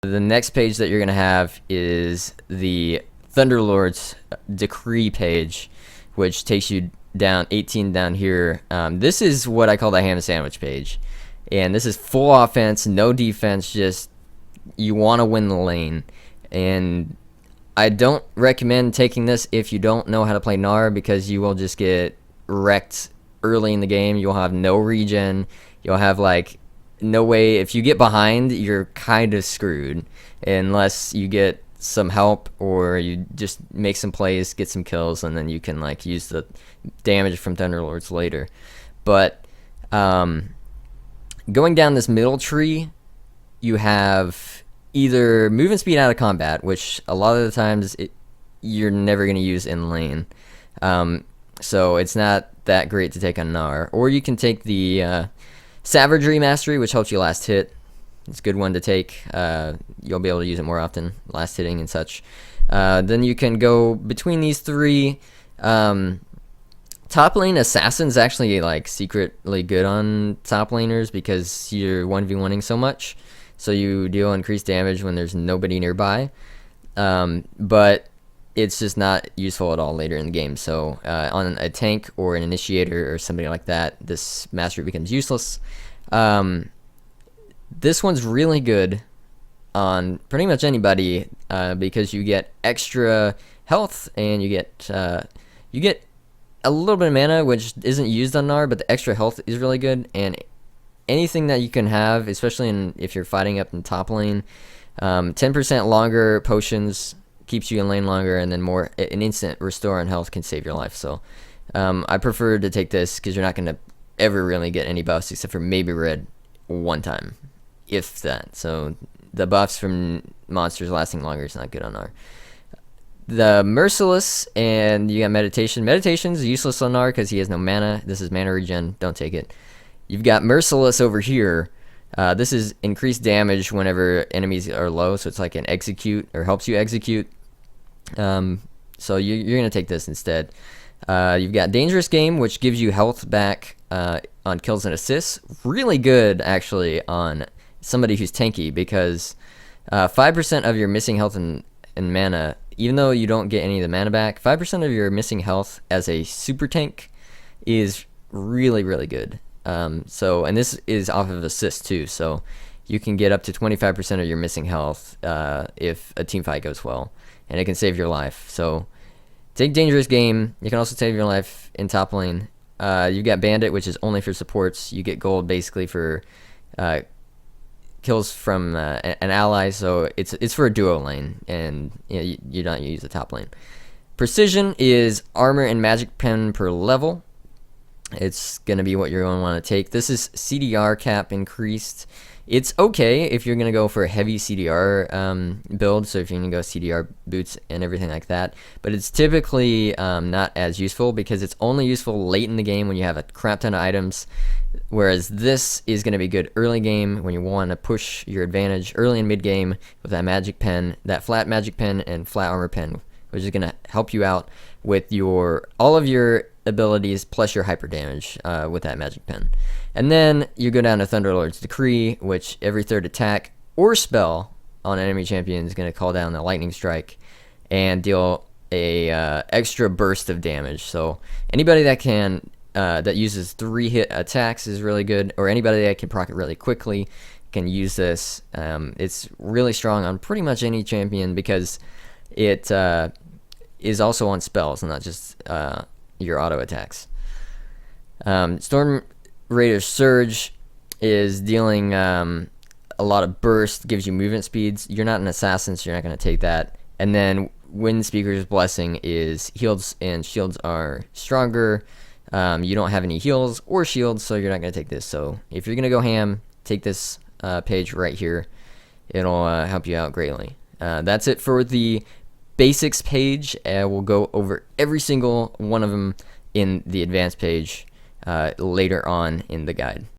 The next page that you're going to have is the Thunderlord's Decree page, which takes you down 18 down here. This is what I call the ham sandwich page. And this is full offense, no defense, just you want to win the lane. And I don't recommend taking this if you don't know how to play Gnar, because you will just get wrecked early in the game. You'll have no regen. You'll have like no way. If you get behind, you're kind of screwed unless you get some help or you just make some plays, get some kills, and then you can like use the damage from Thunderlords later. But going down this middle tree, you have either movement speed out of combat, which a lot of the times you're never going to use in lane, so it's not that great to take on Gnar. Or you can take the Savagery Mastery, which helps you last hit. It's a good one to take. You'll be able to use it more often, last hitting and such. Then you can go between these three. Top lane Assassin's actually like secretly good on top laners because you're 1v1ing so much, so you deal increased damage when there's nobody nearby. But it's just not useful at all later in the game. So on a tank or an initiator or somebody like that, this mastery becomes useless. This one's really good on pretty much anybody because you get extra health and you get a little bit of mana, which isn't used on Gnar, but the extra health is really good. And anything that you can have, especially if you're fighting up in top lane, 10% longer potions keeps you in lane longer, and then an instant restore on health can save your life. So I prefer to take this because you're not going to ever really get any buffs except for maybe red one time, if that. So the buffs from monsters lasting longer is not good on Gnar. The Merciless, and you got Meditation. Meditation's useless on Gnar because he has no mana. This is mana regen. Don't take it. You've got Merciless over here. This is increased damage whenever enemies are low, so it's like an execute, or helps you execute. So you're going to take this instead. You've got Dangerous Game, which gives you health back on kills and assists. Really good, actually, on somebody who's tanky, because 5% of your missing health and mana, even though you don't get any of the mana back, 5% of your missing health as a super tank is really, really good. And this is off of assist too, so you can get up to 25% of your missing health if a team fight goes well, and it can save your life. So take Dangerous Game. You can also save your life in top lane. You got Bandit, which is only for supports. You get gold basically for kills from an ally, so it's for a duo lane, and you don't use the top lane. Precision is armor and magic pen per level. It's going to be what you're going to want to take. This is CDR cap increased. It's okay if you're going to go for a heavy CDR build, so if you're going to go CDR boots and everything like that. But it's typically not as useful because it's only useful late in the game when you have a crap ton of items, whereas this is going to be good early game when you want to push your advantage early and mid game with that magic pen, that flat magic pen and flat armor pen, which is going to help you out with all of your abilities plus your hyper damage with that magic pen. And then you go down to Thunderlord's Decree, which every third attack or spell on an enemy champion is going to call down the lightning strike and deal a extra burst of damage. So anybody that uses 3-hit attacks is really good, or anybody that can proc it really quickly can use this. It's really strong on pretty much any champion because it is also on spells and not just your auto attacks. Storm Raider Surge is dealing a lot of burst, gives you movement speeds. You're not an assassin, so you're not going to take that. And then Wind Speaker's Blessing is heals and shields are stronger. You don't have any heals or shields, so you're not going to take this. So if you're going to go ham, take this page right here. It'll help you out greatly. That's it for the basics page. We'll go over every single one of them in the advanced page later on in the guide.